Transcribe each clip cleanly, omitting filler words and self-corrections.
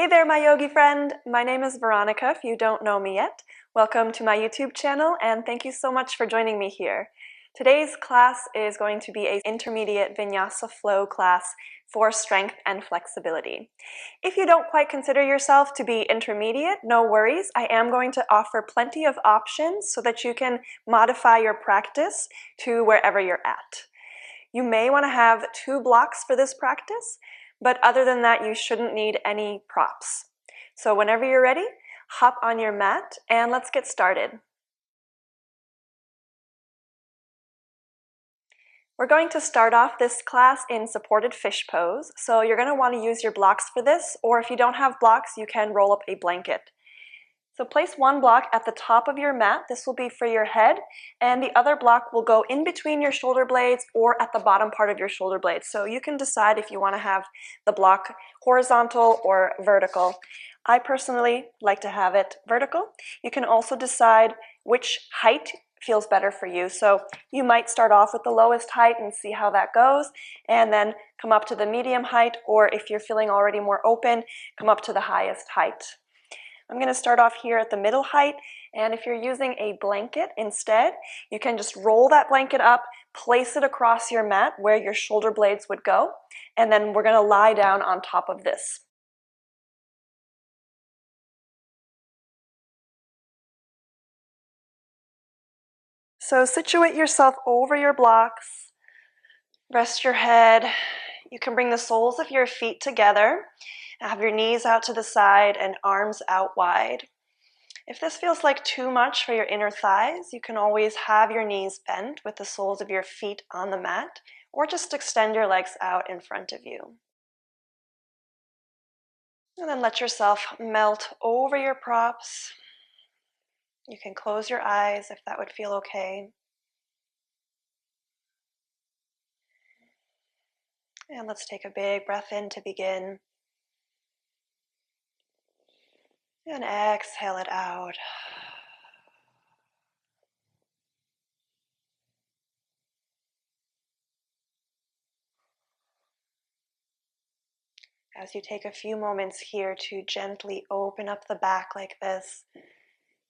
Hey there, my yogi friend. My name is Veronica, if you don't know me yet. Welcome to my YouTube channel, and thank you so much for joining me here. Today's class is going to be an intermediate Vinyasa flow class for strength and flexibility. If you don't quite consider yourself to be intermediate, no worries. I am going to offer plenty of options so that you can modify your practice to wherever you're at. You may want to have 2 blocks for this practice, but other than that, you shouldn't need any props. So whenever you're ready, hop on your mat and let's get started. We're going to start off this class in supported fish pose. So you're going to want to use your blocks for this, or if you don't have blocks, you can roll up a blanket. So place 1 block at the top of your mat. This will be for your head, and the other block will go in between your shoulder blades or at the bottom part of your shoulder blades. So you can decide if you want to have the block horizontal or vertical. I personally like to have it vertical. You can also decide which height feels better for you. So you might start off with the lowest height and see how that goes, and then come up to the medium height, or if you're feeling already more open, come up to the highest height. I'm going to start off here at the middle height, and if you're using a blanket instead, you can just roll that blanket up, place it across your mat where your shoulder blades would go, and then we're going to lie down on top of this. So situate yourself over your blocks, rest your head. You can bring the soles of your feet together, have your knees out to the side and arms out wide. If this feels like too much for your inner thighs, you can always have your knees bent with the soles of your feet on the mat, or just extend your legs out in front of you. And then let yourself melt over your props. You can close your eyes if that would feel okay. And let's take a big breath in to begin. And exhale it out. As you take a few moments here to gently open up the back like this,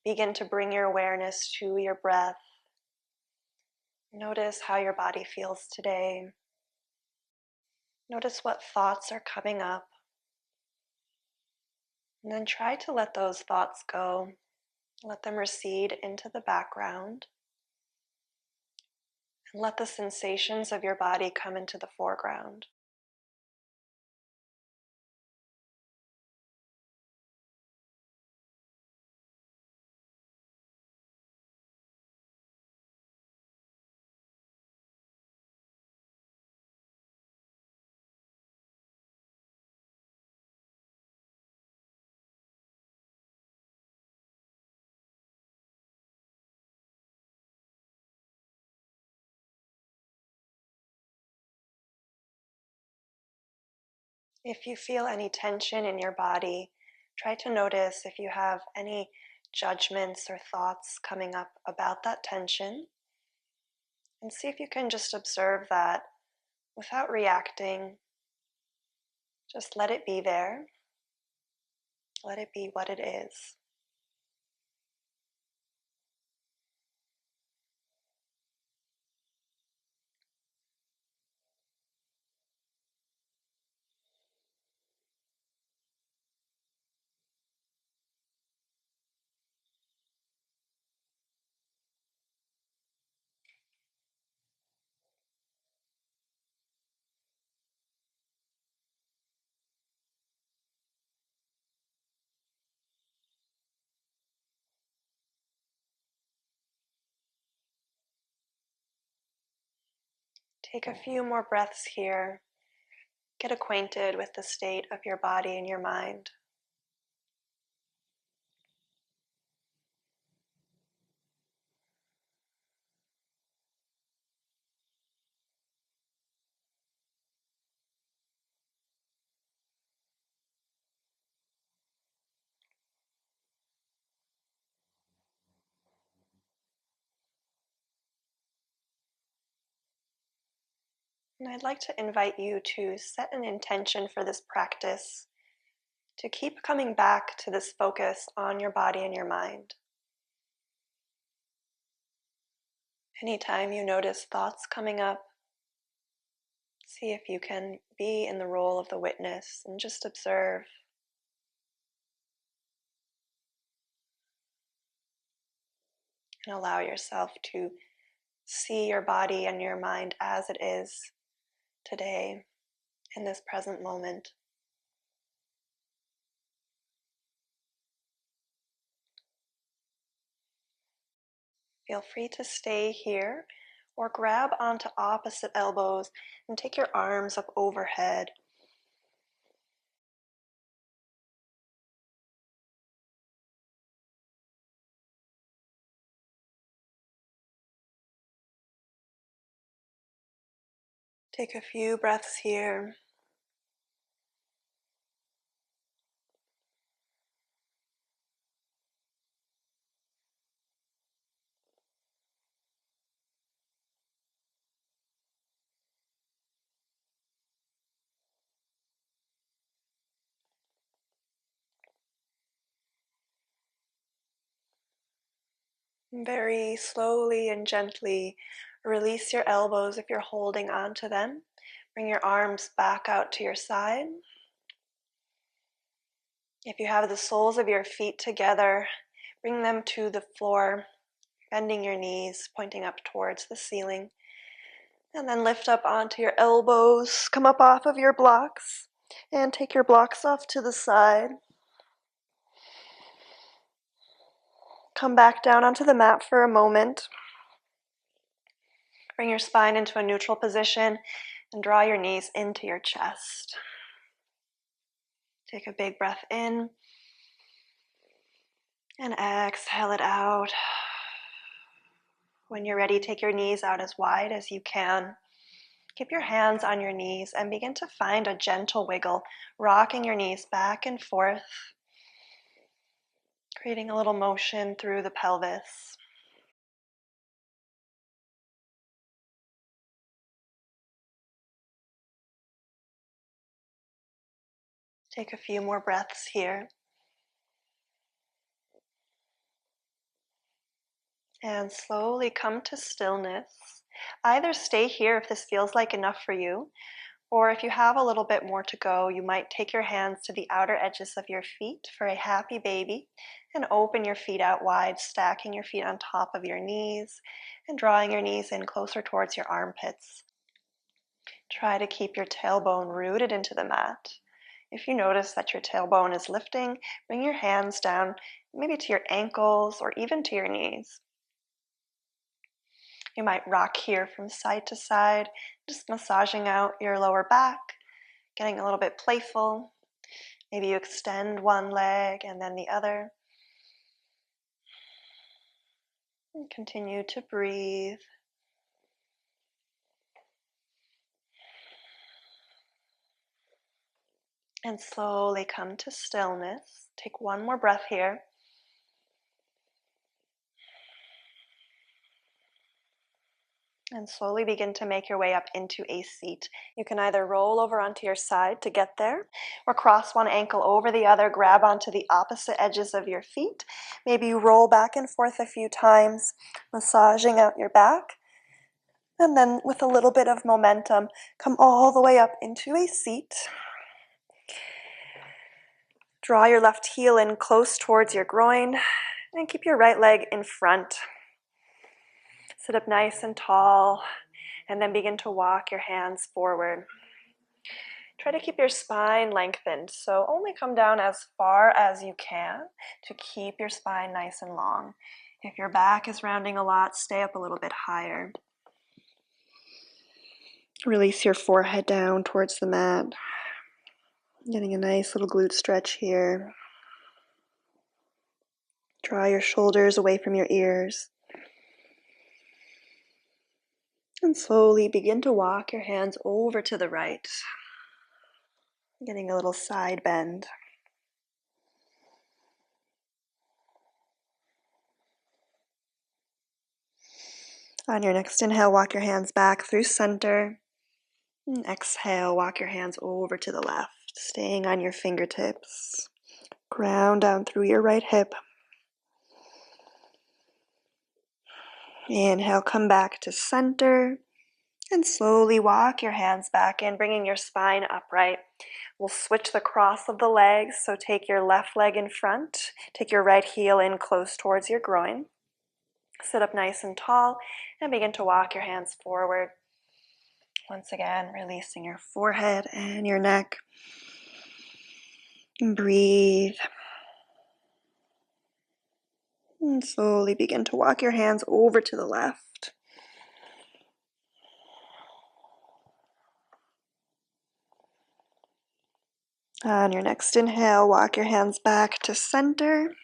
begin to bring your awareness to your breath. Notice how your body feels today. Notice what thoughts are coming up. And then try to let those thoughts go. Let them recede into the background. And let the sensations of your body come into the foreground. If you feel any tension in your body, try to notice if you have any judgments or thoughts coming up about that tension, and see if you can just observe that without reacting. Just let it be there. Let it be what it is. Take a few more breaths here. Get acquainted with the state of your body and your mind. And I'd like to invite you to set an intention for this practice, to keep coming back to this focus on your body and your mind. Anytime you notice thoughts coming up, see if you can be in the role of the witness and just observe. And allow yourself to see your body and your mind as it is today, in this present moment. Feel free to stay here or grab onto opposite elbows and take your arms up overhead. Take a few breaths here. Very slowly and gently release your elbows if you're holding onto them. Bring your arms back out to your side. If you have the soles of your feet together, bring them to the floor, bending your knees, pointing up towards the ceiling. And then lift up onto your elbows, come up off of your blocks, and take your blocks off to the side. Come back down onto the mat for a moment. Bring your spine into a neutral position and draw your knees into your chest. Take a big breath in and exhale it out. When you're ready, take your knees out as wide as you can. Keep your hands on your knees and begin to find a gentle wiggle, rocking your knees back and forth, creating a little motion through the pelvis. Take a few more breaths here. And slowly come to stillness. Either stay here if this feels like enough for you, or if you have a little bit more to go, you might take your hands to the outer edges of your feet for a happy baby and open your feet out wide, stacking your feet on top of your knees and drawing your knees in closer towards your armpits. Try to keep your tailbone rooted into the mat. If you notice that your tailbone is lifting, bring your hands down, maybe to your ankles or even to your knees. You might rock here from side to side, just massaging out your lower back, getting a little bit playful. Maybe you extend one leg and then the other. And continue to breathe. And slowly come to stillness. Take one more breath here. And slowly begin to make your way up into a seat. You can either roll over onto your side to get there, or cross one ankle over the other, grab onto the opposite edges of your feet. Maybe you roll back and forth a few times, massaging out your back. And then with a little bit of momentum, come all the way up into a seat. Draw your left heel in close towards your groin, and keep your right leg in front. Sit up nice and tall, and then begin to walk your hands forward. Try to keep your spine lengthened, so only come down as far as you can to keep your spine nice and long. If your back is rounding a lot, stay up a little bit higher. Release your forehead down towards the mat. Getting a nice little glute stretch here. Draw your shoulders away from your ears. And slowly begin to walk your hands over to the right. Getting a little side bend. On your next inhale, walk your hands back through center. And exhale, walk your hands over to the left, staying on your fingertips. Ground down through your right hip. Inhale, come back to center. And slowly walk your hands back in, bringing your spine upright. We'll switch the cross of the legs, so take your left leg in front, take your right heel in close towards your groin. Sit up nice and tall and begin to walk your hands forward. Once again, releasing your forehead and your neck. And breathe. And slowly begin to walk your hands over to the left. On your next inhale, walk your hands back to center.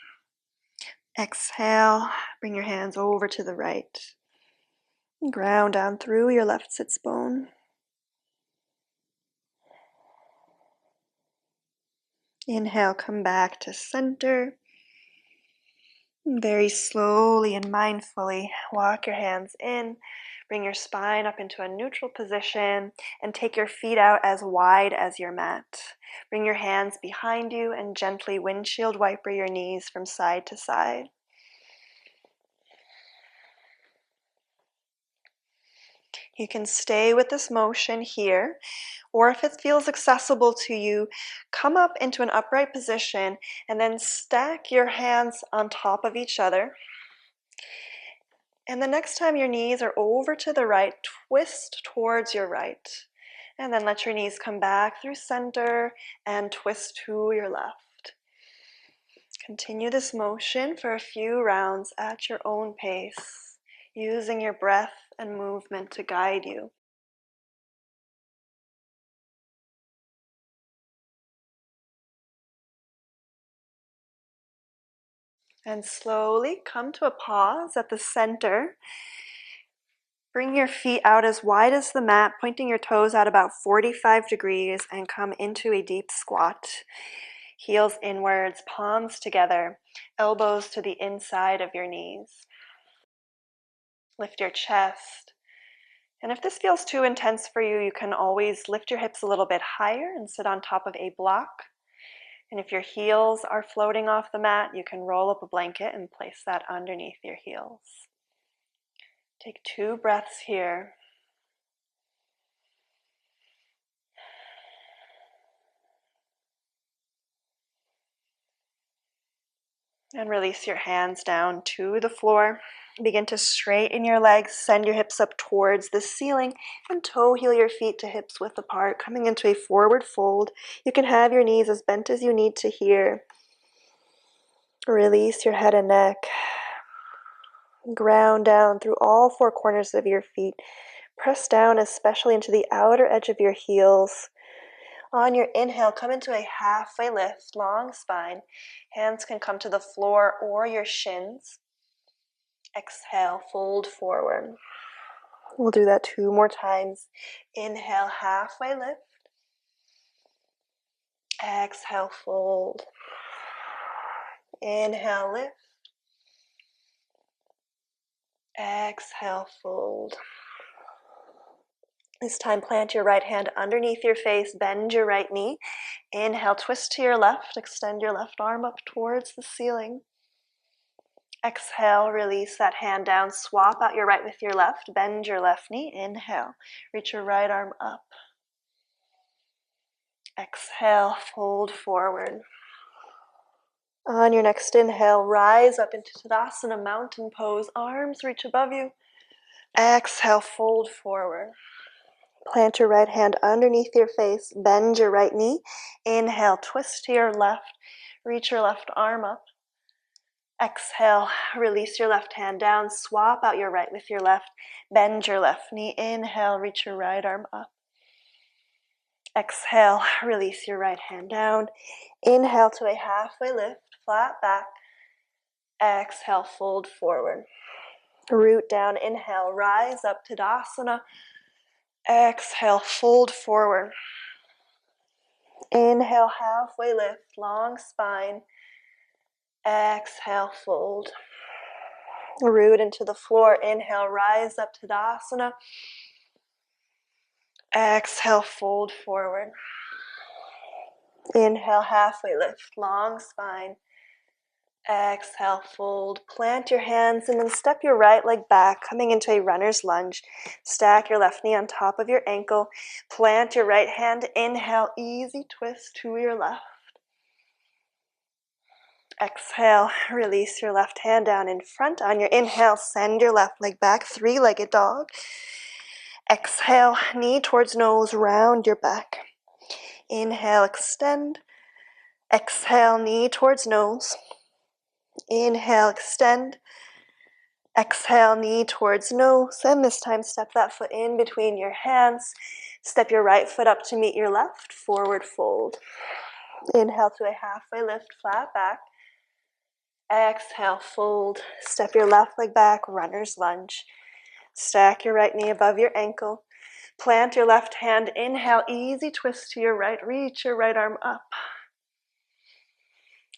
Exhale, bring your hands over to the right. Ground down through your left sits bone. Inhale, come back to center. Very slowly and mindfully walk your hands in. Bring your spine up into a neutral position and take your feet out as wide as your mat. Bring your hands behind you and gently windshield wiper your knees from side to side. You can stay with this motion here, or if it feels accessible to you, come up into an upright position and then stack your hands on top of each other. And the next time your knees are over to the right, twist towards your right. And then let your knees come back through center and twist to your left. Continue this motion for a few rounds at your own pace, using your breath and movement to guide you. And slowly come to a pause at the center. Bring your feet out as wide as the mat, pointing your toes out about 45 degrees, and come into a deep squat. Heels inwards, palms together, elbows to the inside of your knees. Lift your chest. And if this feels too intense for you, you can always lift your hips a little bit higher and sit on top of a block. And if your heels are floating off the mat, you can roll up a blanket and place that underneath your heels. Take 2 breaths here. And release your hands down to the floor. Begin to straighten your legs, send your hips up towards the ceiling, and toe heel your feet to hips width apart, coming into a forward fold. You can have your knees as bent as you need to here. Release your head and neck. Ground down through all 4 corners of your feet. Press down especially into the outer edge of your heels. On your inhale, come into a halfway lift, long spine. Hands can come to the floor or your shins. Exhale, fold forward. We'll do that 2 more times. Inhale, halfway lift. Exhale, fold. Inhale, lift. Exhale, fold. This time, plant your right hand underneath your face, bend your right knee. Inhale, twist to your left, extend your left arm up towards the ceiling. Exhale, release that hand down, swap out your right with your left, bend your left knee. Inhale, reach your right arm up. Exhale, fold forward. On your next inhale, rise up into Tadasana Mountain Pose, arms reach above you. Exhale, fold forward. Plant your right hand underneath your face, bend your right knee. Inhale, twist to your left, reach your left arm up. Exhale, release your left hand down, swap out your right with your left, bend your left knee. Inhale, reach your right arm up. Exhale, release your right hand down. Inhale to a halfway lift, flat back. Exhale, fold forward. Root down, inhale, rise up to Tadasana. Exhale, fold forward. Inhale, halfway lift, long spine. Exhale, fold. Root into the floor. Inhale, rise up to Tadasana. Exhale, fold forward. Inhale, halfway lift, long spine. Exhale, fold, plant your hands, and then step your right leg back, coming into a runner's lunge. Stack your left knee on top of your ankle. Plant your right hand. Inhale, easy twist to your left. Exhale, release your left hand down in front. On your inhale, send your left leg back, three-legged dog. Exhale, knee towards nose, round your back. Inhale, extend. Exhale, knee towards nose. Inhale, extend. Exhale, knee towards nose. And this time, step that foot in between your hands. Step your right foot up to meet your left, forward fold. Inhale to a halfway lift, flat back. Exhale, fold. Step your left leg back, runner's lunge. Stack your right knee above your ankle. Plant your left hand. Inhale, easy twist to your right. Reach your right arm up.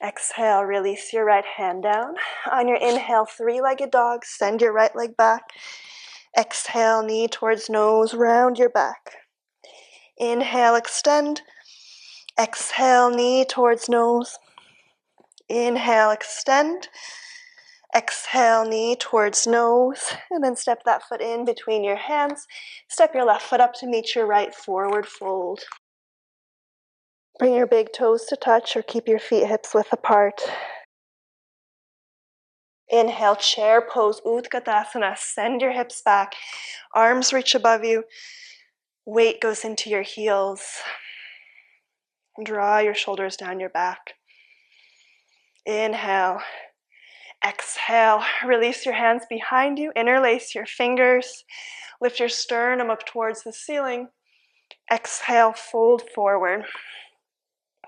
Exhale, release your right hand down. On your inhale, three-legged dog. Send your right leg back. Exhale, knee towards nose, round your back. Inhale, extend. Exhale, knee towards nose. Inhale, extend. Exhale, knee towards nose. And then step that foot in between your hands. Step your left foot up to meet your right, forward fold. Bring your big toes to touch or keep your feet hips width apart. Inhale, chair pose, Utkatasana. Send your hips back. Arms reach above you. Weight goes into your heels. Draw your shoulders down your back. Inhale. Exhale. Release your hands behind you. Interlace your fingers. Lift your sternum up towards the ceiling. Exhale, fold forward.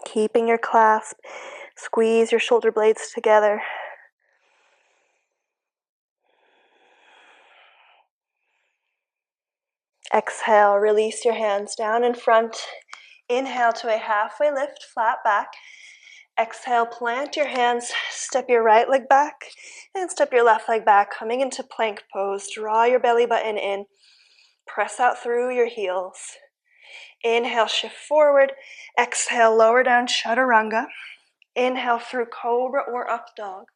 Keeping your clasp. Squeeze your shoulder blades together. Exhale, release your hands down in front. Inhale to a halfway lift, flat back. Exhale, plant your hands, step your right leg back, and step your left leg back, coming into plank pose. Draw your belly button in. Press out through your heels. Inhale, shift forward. Exhale, lower down, chaturanga. Inhale through cobra or up dog.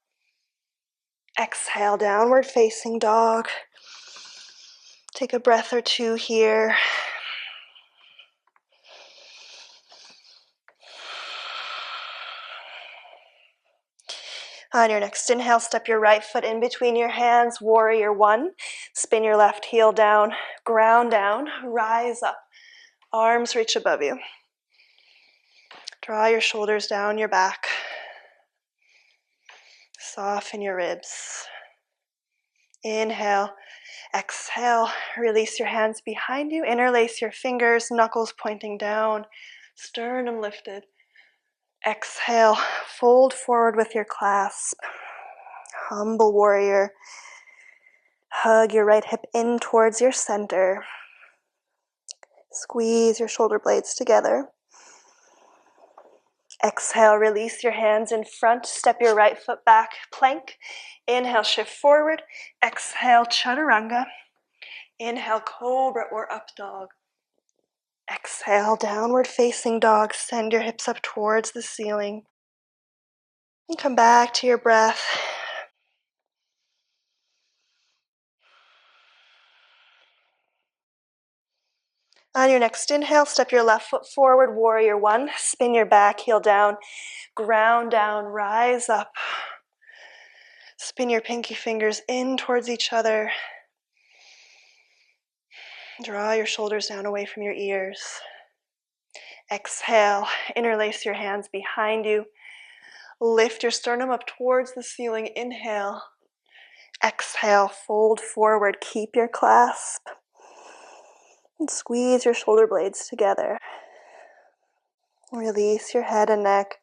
Exhale, downward facing dog. Take a breath or two here. On your next inhale, step your right foot in between your hands, warrior one. Spin your left heel down, ground down, rise up. Arms reach above you. Draw your shoulders down your back. Soften your ribs. Inhale, exhale, release your hands behind you. Interlace your fingers, knuckles pointing down, sternum lifted. Exhale, fold forward with your clasp. Humble warrior. Hug your right hip in towards your center. Squeeze your shoulder blades together. Exhale, release your hands in front. Step your right foot back, plank. Inhale, shift forward. Exhale, chaturanga. Inhale, cobra or up dog. Exhale, downward facing dog. Send your hips up towards the ceiling. And come back to your breath. On your next inhale, step your left foot forward, warrior one. Spin your back heel down, ground down, rise up. Spin your pinky fingers in towards each other. Draw your shoulders down away from your ears. Exhale, interlace your hands behind you. Lift your sternum up towards the ceiling. Inhale. Exhale, fold forward. Keep your clasp. And squeeze your shoulder blades together. Release your head and neck.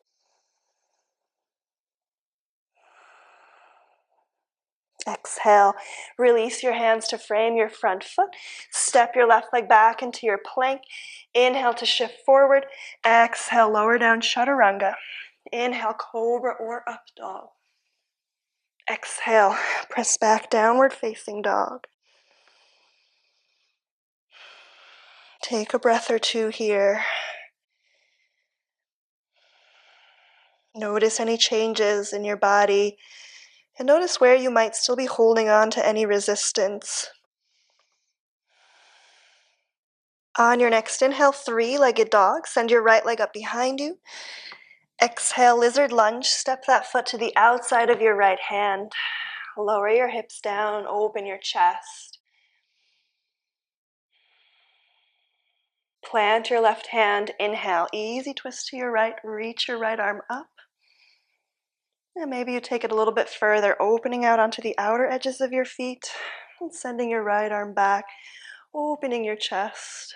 Exhale, release your hands to frame your front foot. Step your left leg back into your plank. Inhale to shift forward. Exhale, lower down, chaturanga. Inhale, cobra or up dog. Exhale, press back, downward facing dog. Take a breath or two here. Notice any changes in your body and notice where you might still be holding on to any resistance. On your next inhale, three-legged dog. Send your right leg up behind you. Exhale, lizard lunge. Step that foot to the outside of your right hand. Lower your hips down, open your chest. Plant your left hand, inhale, easy twist to your right, reach your right arm up. And maybe you take it a little bit further, opening out onto the outer edges of your feet and sending your right arm back, opening your chest.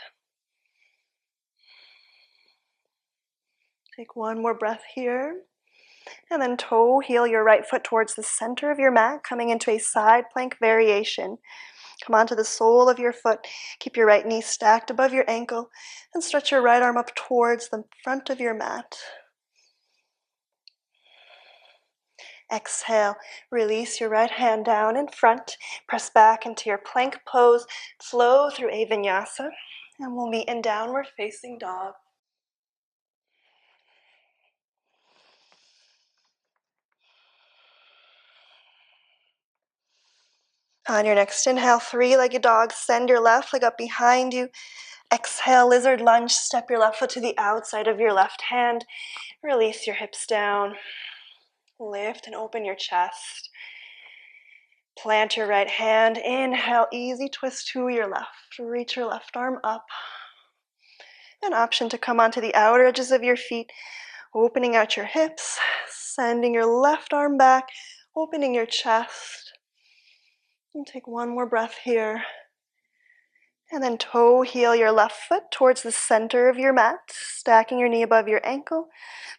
Take one more breath here. And then toe heel your right foot towards the center of your mat, coming into a side plank variation. Come onto the sole of your foot. Keep your right knee stacked above your ankle and stretch your right arm up towards the front of your mat. Exhale, release your right hand down in front. Press back into your plank pose. Flow through a vinyasa. And we'll meet in downward facing dog. On your next inhale, three-legged dog. Send your left leg up behind you. Exhale, lizard lunge. Step your left foot to the outside of your left hand. Release your hips down. Lift and open your chest. Plant your right hand. Inhale, easy twist to your left. Reach your left arm up. An option to come onto the outer edges of your feet, opening out your hips, sending your left arm back, opening your chest. And take one more breath here. And then toe heel your left foot towards the center of your mat, stacking your knee above your ankle,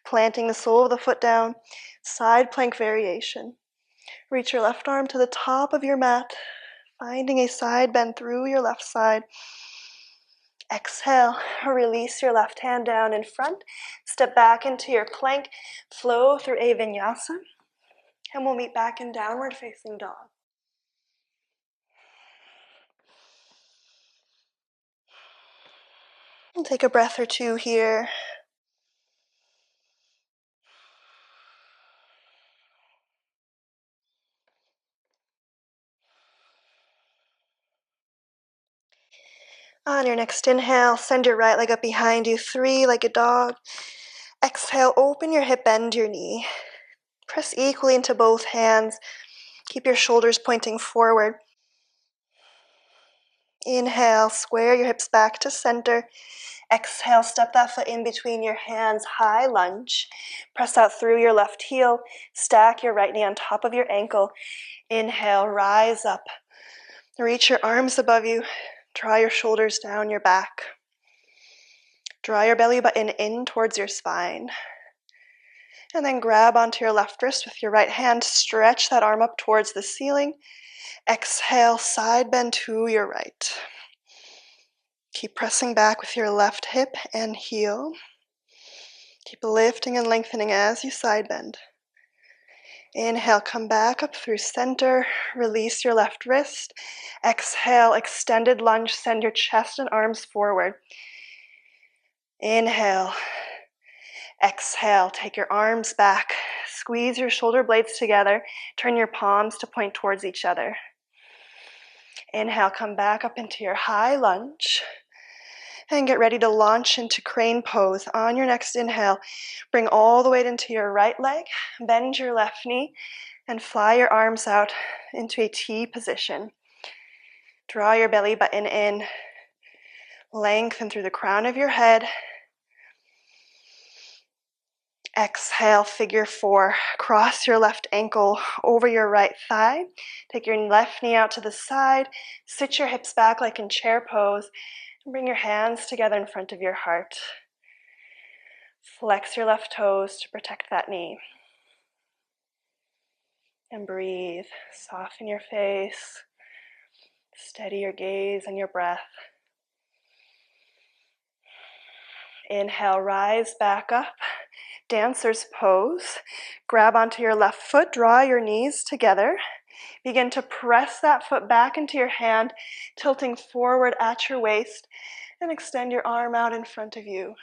planting the sole of the foot down, side plank variation. Reach your left arm to the top of your mat, finding a side bend through your left side. Exhale, release your left hand down in front, step back into your plank, flow through a vinyasa, and we'll meet back in downward facing dog. And take a breath or two here. On your next inhale, send your right leg up behind you, three-legged dog. Exhale, open your hip, bend your knee. Press equally into both hands. Keep your shoulders pointing forward. Inhale, square your hips back to center. Exhale, step that foot in between your hands, high lunge. Press out through your left heel. Stack your right knee on top of your ankle. Inhale, rise up. Reach your arms above you. Draw your shoulders down your back. Draw your belly button in towards your spine. And then grab onto your left wrist with your right hand. Stretch that arm up towards the ceiling. Exhale, side bend to your right. Keep pressing back with your left hip and heel. Keep lifting and lengthening as you side bend. Inhale, come back up through center. Release your left wrist. Exhale, extended lunge. Send your chest and arms forward. Inhale. Exhale, take your arms back. Squeeze your shoulder blades together. Turn your palms to point towards each other. Inhale, come back up into your high lunge. And get ready to launch into crane pose. On your next inhale, bring all the weight into your right leg, bend your left knee, and fly your arms out into a T position. Draw your belly button in, lengthen through the crown of your head. Exhale, figure four. Cross your left ankle over your right thigh. Take your left knee out to the side. Sit your hips back like in chair pose. And bring your hands together in front of your heart. Flex your left toes to protect that knee. And breathe. Soften your face. Steady your gaze and your breath. Inhale, rise back up. Dancer's pose. Grab onto your left foot, draw your knees together. Begin to press that foot back into your hand, tilting forward at your waist, and extend your arm out in front of you.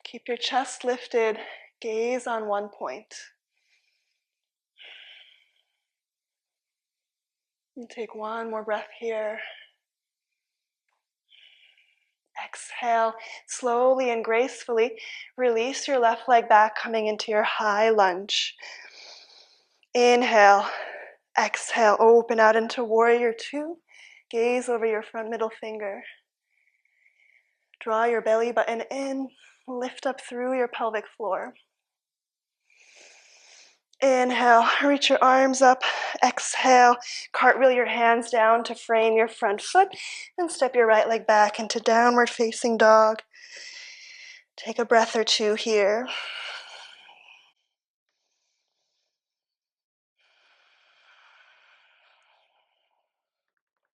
Keep your chest lifted, Gaze on one point. And take one more breath here. Exhale, slowly and gracefully release your left leg back, coming into your high lunge. Inhale, exhale, open out into warrior two. Gaze over your front middle finger. Draw your belly button in, lift up through your pelvic floor. Inhale, reach your arms up. Exhale, cartwheel your hands down to frame your front foot and step your right leg back into downward facing dog. Take a breath or two here.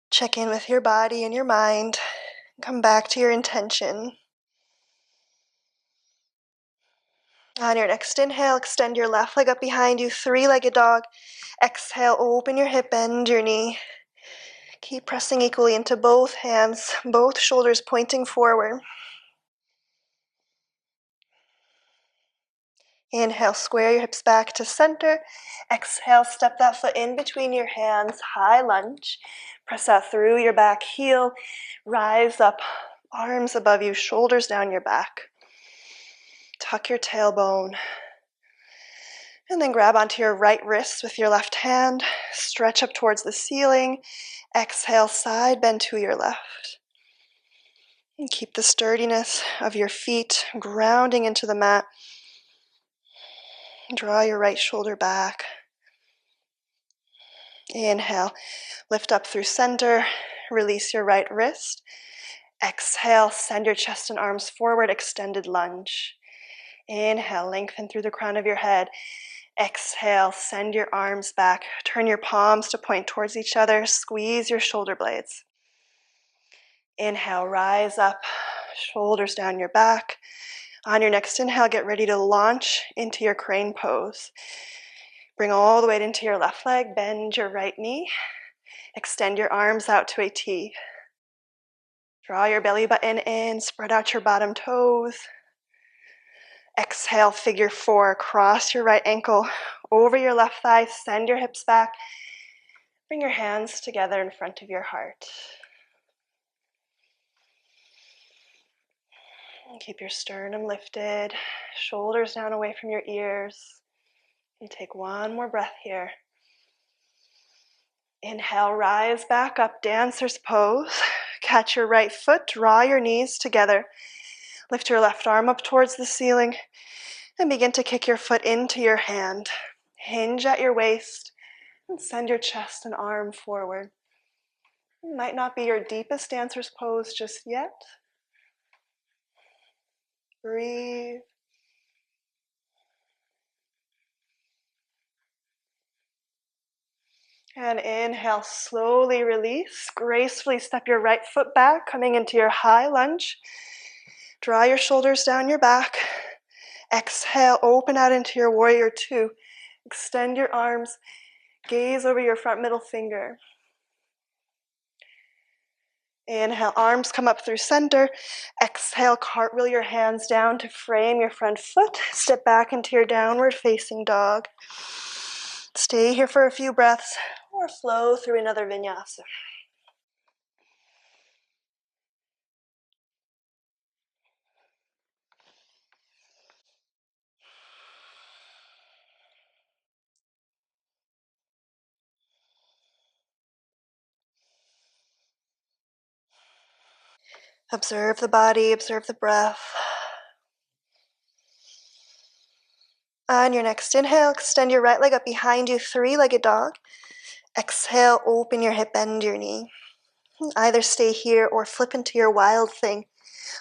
Check in with your body and your mind. Come back to your intention. On your next inhale, extend your left leg up behind you, three-legged dog. Exhale, open your hip, bend your knee. Keep pressing equally into both hands, both shoulders pointing forward. Inhale, square your hips back to center. Exhale, step that foot in between your hands, high lunge. Press out through your back heel. Rise up, arms above you, shoulders down your back. Tuck your tailbone. And then grab onto your right wrist with your left hand. Stretch up towards the ceiling. Exhale, side bend to your left. And keep the sturdiness of your feet grounding into the mat. Draw your right shoulder back. Inhale, lift up through center. Release your right wrist. Exhale, send your chest and arms forward, extended lunge. Inhale, lengthen through the crown of your head. Exhale, send your arms back. Turn your palms to point towards each other. Squeeze your shoulder blades. Inhale, rise up, shoulders down your back. On your next inhale, get ready to launch into your crane pose. Bring all the weight into your left leg. Bend your right knee. Extend your arms out to a T. Draw your belly button in. Spread out your bottom toes. Exhale, figure four. Cross your right ankle over your left thigh. Send your hips back. Bring your hands together in front of your heart. And keep your sternum lifted. Shoulders down away from your ears. And take one more breath here. Inhale, rise back up, dancer's pose. Catch your right foot, draw your knees together. Lift your left arm up towards the ceiling and begin to kick your foot into your hand. Hinge at your waist and send your chest and arm forward. It might not be your deepest dancer's pose just yet. Breathe. And inhale, slowly release. Gracefully step your right foot back, coming into your high lunge. Draw your shoulders down your back. Exhale, open out into your warrior two. Extend your arms. Gaze over your front middle finger. Inhale, arms come up through center. Exhale, cartwheel your hands down to frame your front foot. Step back into your downward facing dog. Stay here for a few breaths or flow through another vinyasa. Observe the body, observe the breath. On your next inhale, extend your right leg up behind you, three-legged dog. Exhale, open your hip, bend your knee. Either stay here or flip into your wild thing.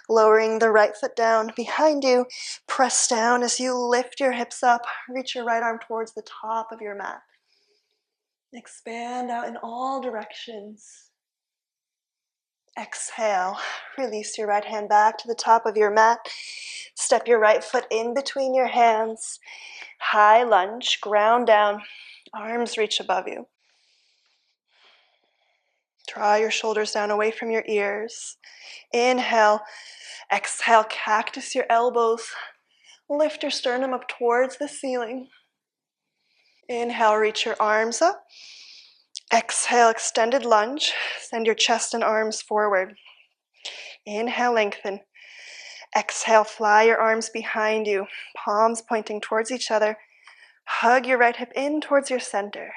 Lowering the right foot down behind you. Press down as you lift your hips up. Reach your right arm towards the top of your mat. Expand out in all directions. Exhale. Release your right hand back to the top of your mat. Step your right foot in between your hands. High lunge, ground down. Arms reach above you. Draw your shoulders down away from your ears. Inhale. Exhale, cactus your elbows. Lift your sternum up towards the ceiling. Inhale, reach your arms up. Exhale, extended lunge. Send your chest and arms forward. Inhale, lengthen. Exhale, fly your arms behind you, palms pointing towards each other. Hug your right hip in towards your center.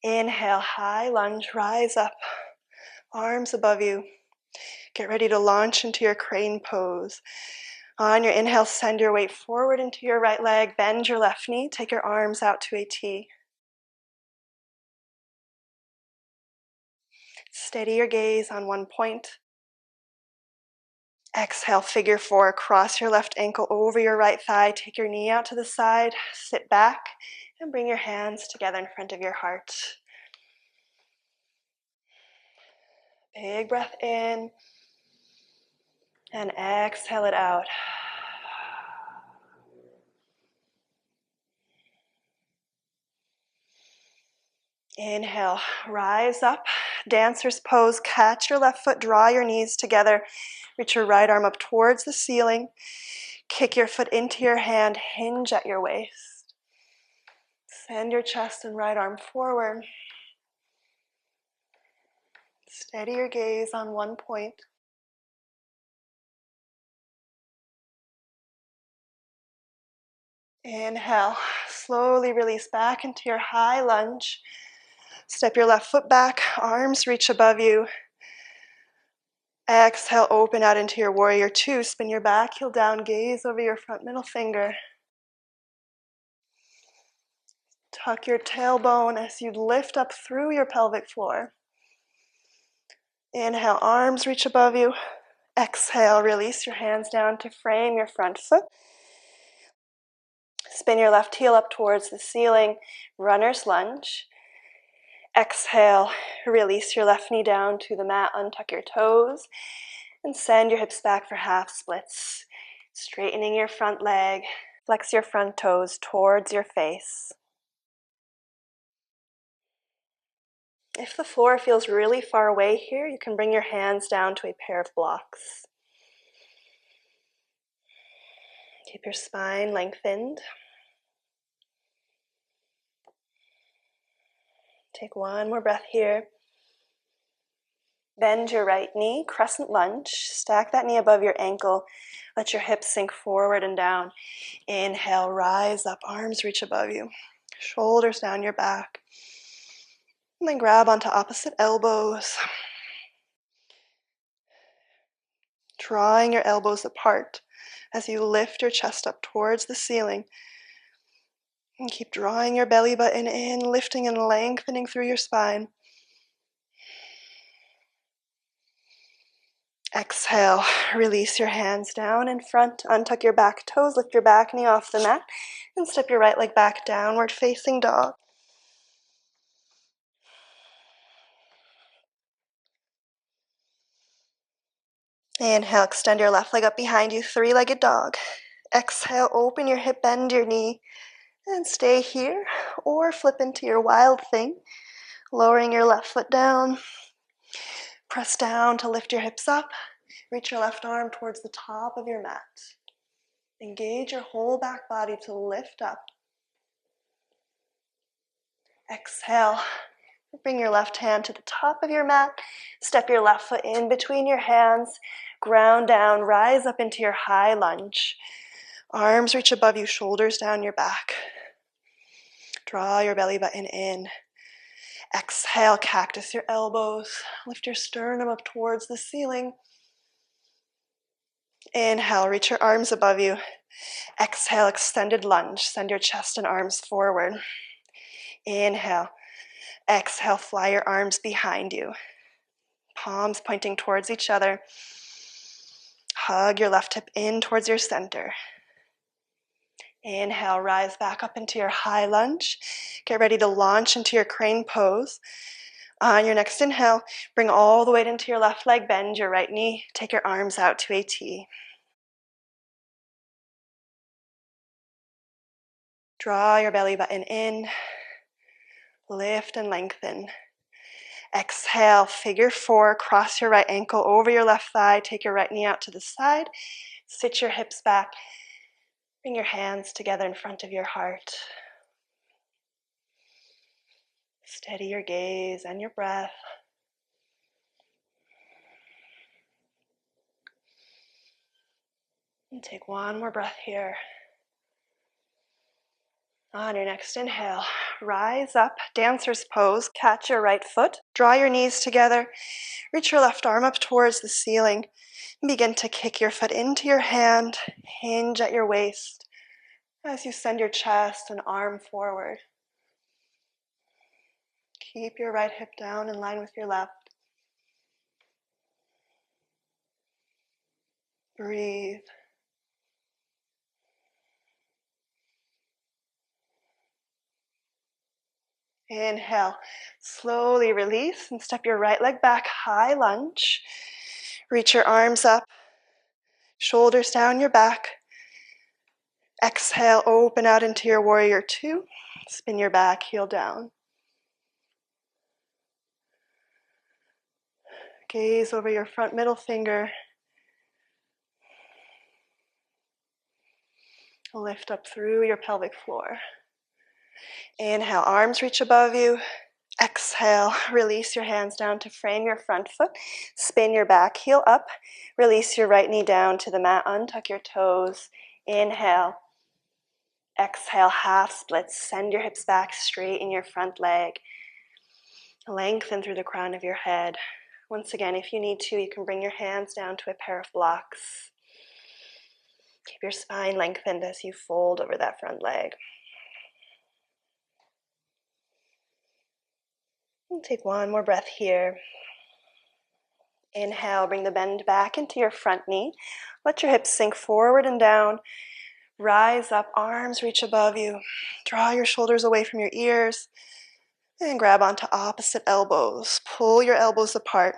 Inhale, high lunge, rise up, arms above you. Get ready to launch into your crane pose. On your inhale, send your weight forward into your right leg, bend your left knee, take your arms out to a T. Steady your gaze on one point. Exhale, figure four, cross your left ankle over your right thigh, take your knee out to the side, sit back, and bring your hands together in front of your heart. Big breath in, and exhale it out. Inhale, rise up, dancer's pose, catch your left foot, draw your knees together, reach your right arm up towards the ceiling, kick your foot into your hand, hinge at your waist. Send your chest and right arm forward. Steady your gaze on one point. Inhale, slowly release back into your high lunge. Step your left foot back, arms reach above you. Exhale, open out into your warrior two. Spin your back heel down, gaze over your front middle finger. Tuck your tailbone as you lift up through your pelvic floor. Inhale, arms reach above you. Exhale, release your hands down to frame your front foot. Spin your left heel up towards the ceiling, runner's lunge. Exhale, release your left knee down to the mat, untuck your toes, and send your hips back for half splits. Straightening your front leg, flex your front toes towards your face. If the floor feels really far away here, you can bring your hands down to a pair of blocks. Keep your spine lengthened. Take one more breath here. Bend your right knee, crescent lunge. Stack that knee above your ankle. Let your hips sink forward and down. Inhale, rise up, arms reach above you. Shoulders down your back. And then grab onto opposite elbows. Drawing your elbows apart as you lift your chest up towards the ceiling. And keep drawing your belly button in, lifting and lengthening through your spine. Exhale, release your hands down in front, untuck your back toes, lift your back knee off the mat, and step your right leg back, downward facing dog. Inhale, extend your left leg up behind you, three-legged dog. Exhale, open your hip, bend your knee, and stay here, or flip into your wild thing, lowering your left foot down. Press down to lift your hips up. Reach your left arm towards the top of your mat. Engage your whole back body to lift up. Exhale. Bring your left hand to the top of your mat. Step your left foot in between your hands. Ground down. Rise up into your high lunge. Arms reach above you, shoulders down your back. Draw your belly button in. Exhale, cactus your elbows. Lift your sternum up towards the ceiling. Inhale, reach your arms above you. Exhale, extended lunge. Send your chest and arms forward. Inhale. Exhale, fly your arms behind you. Palms pointing towards each other. Hug your left hip in towards your center. Inhale, rise back up into your high lunge. Get ready to launch into your crane pose. On your next inhale, bring all the weight into your left leg, bend your right knee, take your arms out to a T. Draw your belly button in, lift and lengthen. Exhale, figure four, cross your right ankle over your left thigh, take your right knee out to the side, sit your hips back, Bring your hands together in front of your heart. Steady your gaze and your breath. And take one more breath here. On your next inhale, rise up, dancer's pose, catch your right foot, draw your knees together, reach your left arm up towards the ceiling, and begin to kick your foot into your hand, hinge at your waist as you send your chest and arm forward. Keep your right hip down in line with your left. Breathe. Inhale, slowly release and step your right leg back, high lunge. Reach your arms up, shoulders down your back. Exhale, open out into your warrior two. Spin your back, heel down. Gaze over your front middle finger. Lift up through your pelvic floor. Inhale, arms reach above you. Exhale, release your hands down to frame your front foot. Spin your back heel up. Release your right knee down to the mat. Untuck your toes. Inhale. Exhale, half splits. Send your hips back, straighten your front leg. Lengthen through the crown of your head. Once again, if you need to, you can bring your hands down to a pair of blocks. Keep your spine lengthened as you fold over that front leg. And take one more breath here. Inhale, bring the bend back into your front knee. Let your hips sink forward and down. Rise up, arms reach above you. Draw your shoulders away from your ears. And grab onto opposite elbows. Pull your elbows apart.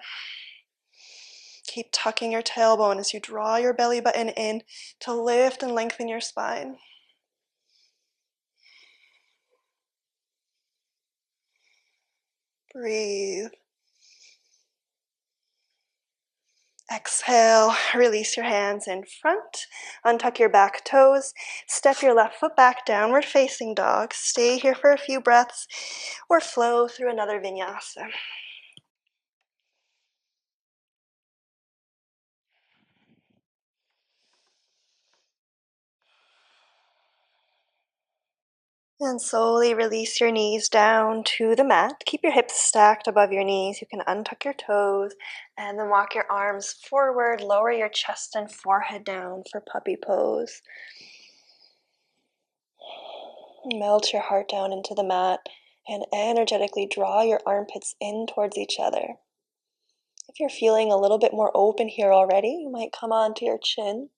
Keep tucking your tailbone as you draw your belly button in to lift and lengthen your spine. Breathe. Exhale, release your hands in front. Untuck your back toes. Step your left foot back, downward facing dog. Stay here for a few breaths or flow through another vinyasa. And slowly release your knees down to the mat. Keep your hips stacked above your knees. You can untuck your toes and then walk your arms forward. Lower your chest and forehead down for puppy pose. Melt your heart down into the mat and energetically draw your armpits in towards each other. If you're feeling a little bit more open here already, you might come onto your chin.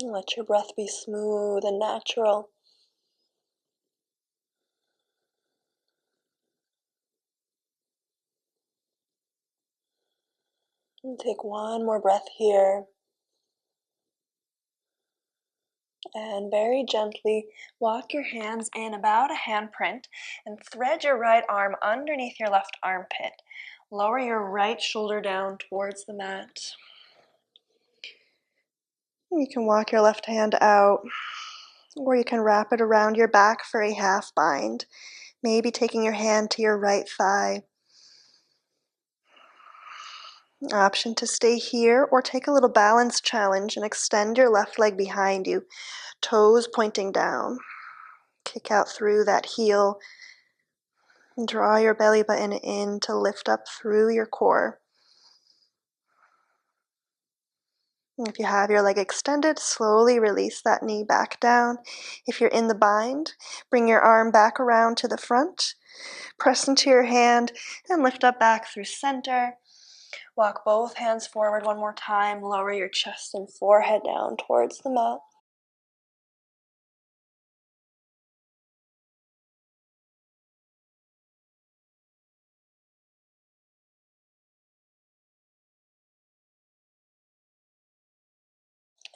And let your breath be smooth and natural. And take one more breath here. And very gently walk your hands in about a handprint and thread your right arm underneath your left armpit. Lower your right shoulder down towards the mat. You can walk your left hand out, or you can wrap it around your back for a half bind, maybe taking your hand to your right thigh. Option to stay here or take a little balance challenge and extend your left leg behind you, toes pointing down. Kick out through that heel. Draw your belly button in to lift up through your core. If you have your leg extended, slowly release that knee back down. If you're in the bind, bring your arm back around to the front. Press into your hand and lift up back through center. Walk both hands forward one more time. Lower your chest and forehead down towards the mat.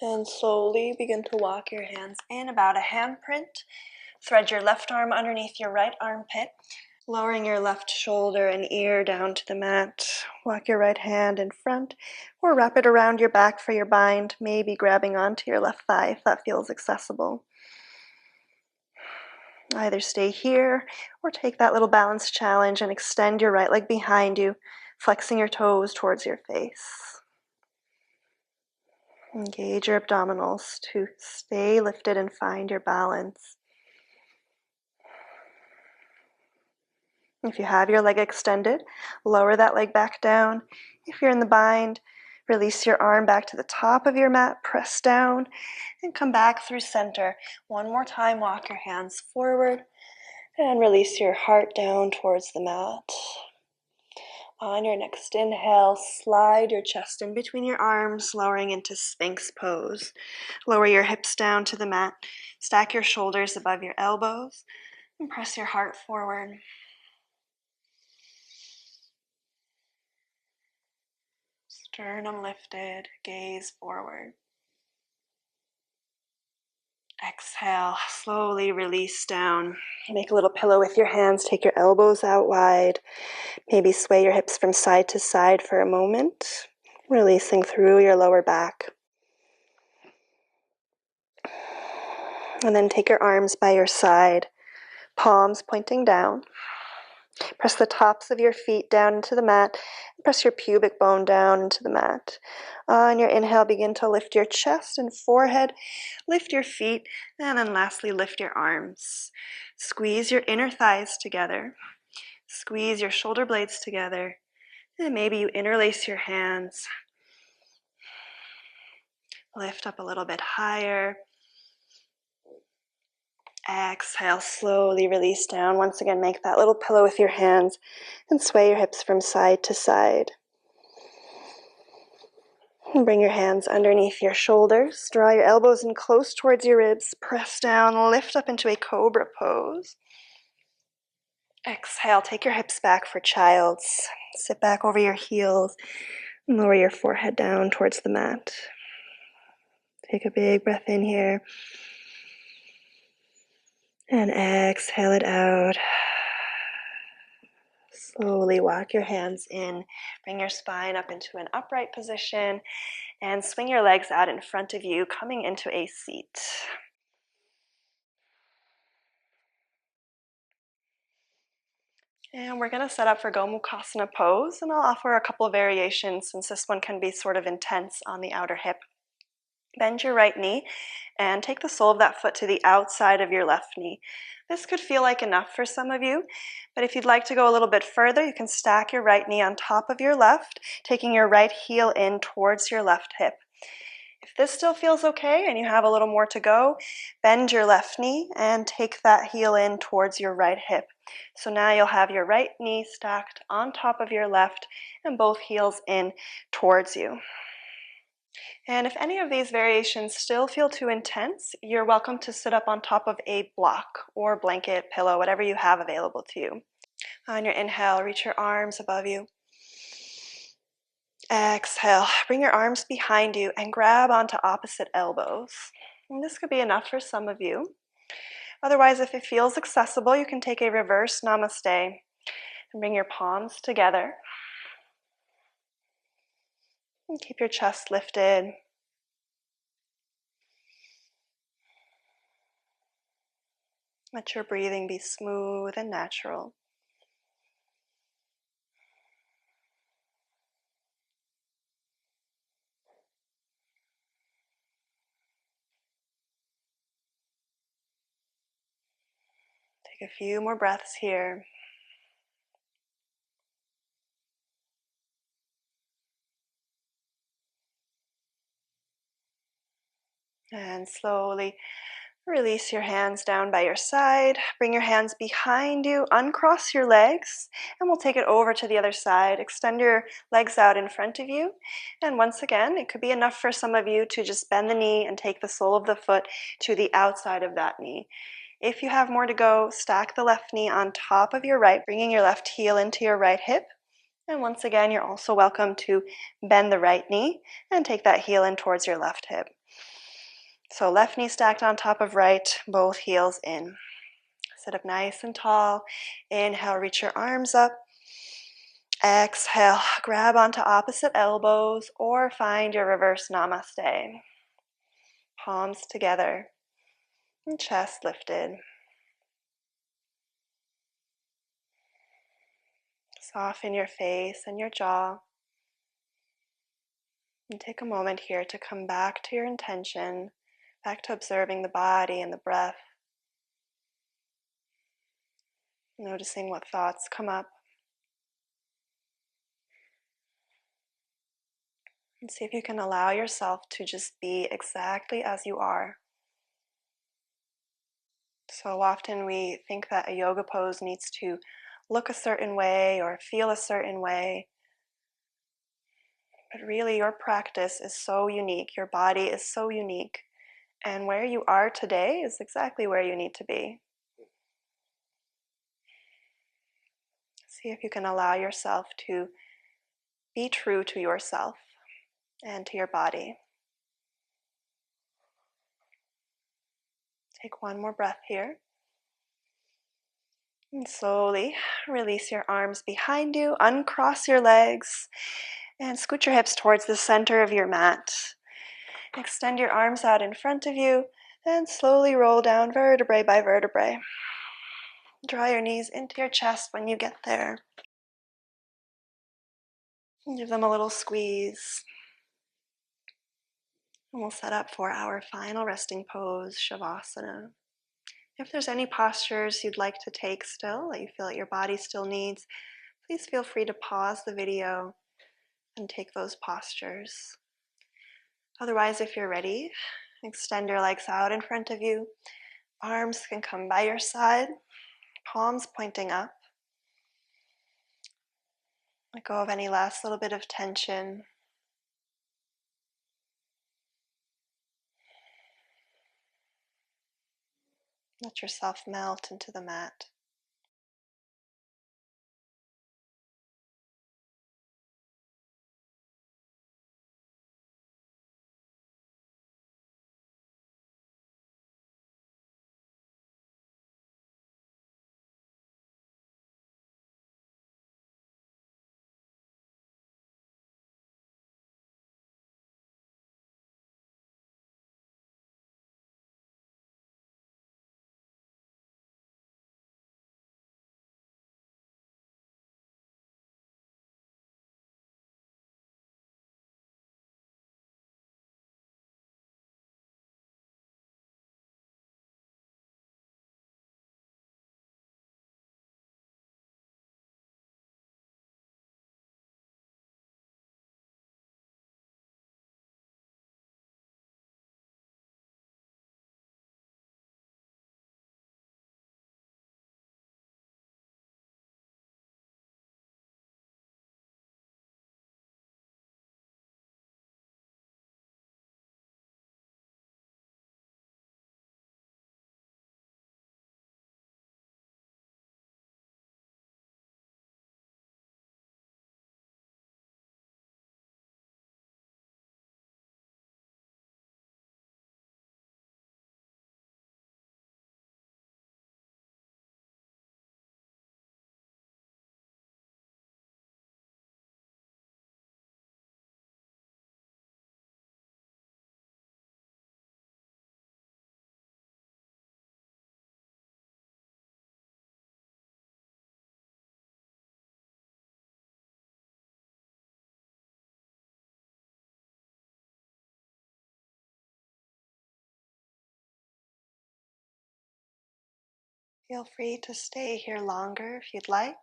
And slowly begin to walk your hands in about a handprint. Thread your left arm underneath your right armpit. Lowering your left shoulder and ear down to the mat. Walk your right hand in front or wrap it around your back for your bind, maybe grabbing onto your left thigh if that feels accessible. Either stay here or take that little balance challenge and extend your right leg behind you, flexing your toes towards your face. Engage your abdominals to stay lifted and find your balance. If you have your leg extended, lower that leg back down. If you're in the bind, release your arm back to the top of your mat, press down, and come back through center. One more time, walk your hands forward, and release your heart down towards the mat. On your next inhale, slide your chest in between your arms, lowering into Sphinx Pose. Lower your hips down to the mat, stack your shoulders above your elbows, and press your heart forward. Sternum lifted, gaze forward. Exhale, slowly release down. Make a little pillow with your hands, take your elbows out wide. Maybe sway your hips from side to side for a moment, releasing through your lower back. And then take your arms by your side, palms pointing down. Press the tops of your feet down into the mat. Press your pubic bone down into the mat. On your inhale, begin to lift your chest and forehead. Lift your feet, and then lastly, lift your arms. Squeeze your inner thighs together. Squeeze your shoulder blades together. And maybe you interlace your hands. Lift up a little bit higher. Exhale, slowly release down. Once again, make that little pillow with your hands and sway your hips from side to side. And bring your hands underneath your shoulders. Draw your elbows in close towards your ribs. Press down, lift up into a cobra pose. Exhale, take your hips back for child's. Sit back over your heels and lower your forehead down towards the mat. Take a big breath in here. And exhale it out. Slowly walk your hands in. Bring your spine up into an upright position and swing your legs out in front of you, coming into a seat. And we're going to set up for Gomukasana Pose, and I'll offer a couple of variations since this one can be sort of intense on the outer hip. Bend your right knee and take the sole of that foot to the outside of your left knee. This could feel like enough for some of you, but if you'd like to go a little bit further, you can stack your right knee on top of your left, taking your right heel in towards your left hip. If this still feels okay and you have a little more to go, bend your left knee and take that heel in towards your right hip. So now you'll have your right knee stacked on top of your left and both heels in towards you. And if any of these variations still feel too intense, you're welcome to sit up on top of a block or blanket, pillow, whatever you have available to you. On your inhale, reach your arms above you. Exhale, bring your arms behind you and grab onto opposite elbows. And this could be enough for some of you. Otherwise, if it feels accessible, you can take a reverse namaste and bring your palms together. And keep your chest lifted. Let your breathing be smooth and natural. Take a few more breaths here. And slowly release your hands down by your side. Bring your hands behind you. Uncross your legs. And we'll take it over to the other side. Extend your legs out in front of you. And once again, it could be enough for some of you to just bend the knee and take the sole of the foot to the outside of that knee. If you have more to go, stack the left knee on top of your right, bringing your left heel into your right hip. And once again, you're also welcome to bend the right knee and take that heel in towards your left hip. So left knee stacked on top of right, both heels in. Sit up nice and tall. Inhale, reach your arms up. Exhale, grab onto opposite elbows or find your reverse namaste. Palms together and chest lifted. Soften your face and your jaw. And take a moment here to come back to your intention, back to observing the body and the breath. Noticing what thoughts come up. And see if you can allow yourself to just be exactly as you are. So often we think that a yoga pose needs to look a certain way or feel a certain way. But really your practice is so unique, your body is so unique, and where you are today is exactly where you need to be. See if you can allow yourself to be true to yourself and to your body. Take one more breath here. And slowly release your arms behind you, uncross your legs, and scoot your hips towards the center of your mat. Extend your arms out in front of you, and slowly roll down vertebrae by vertebrae. Draw your knees into your chest when you get there. Give them a little squeeze. And we'll set up for our final resting pose, Shavasana. If there's any postures you'd like to take still, that you feel that your body still needs, please feel free to pause the video and take those postures. Otherwise, if you're ready, extend your legs out in front of you. Arms can come by your side, palms pointing up. Let go of any last little bit of tension. Let yourself melt into the mat. Feel free to stay here longer if you'd like.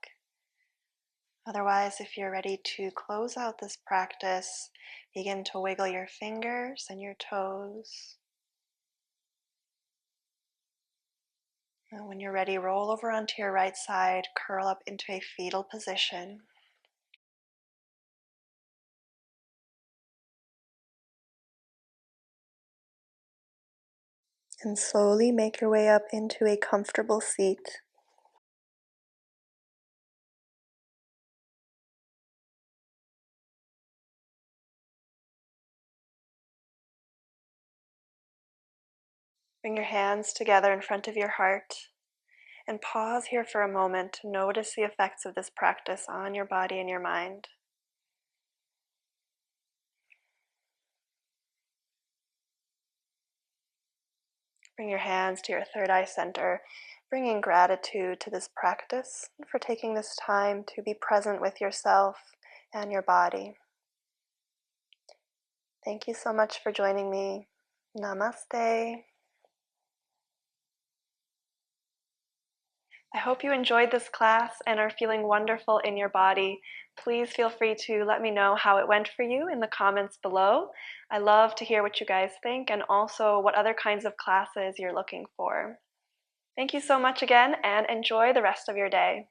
Otherwise, if you're ready to close out this practice, begin to wiggle your fingers and your toes. And when you're ready, roll over onto your right side, curl up into a fetal position. And slowly make your way up into a comfortable seat. Bring your hands together in front of your heart And pause here for a moment to notice the effects of this practice on your body and your mind. Bring your hands to your third eye center, bringing gratitude to this practice and for taking this time to be present with yourself and your body. Thank you so much for joining me. Namaste. I hope you enjoyed this class and are feeling wonderful in your body. Please feel free to let me know how it went for you in the comments below. I love to hear what you guys think and also what other kinds of classes you're looking for. Thank you so much again and enjoy the rest of your day.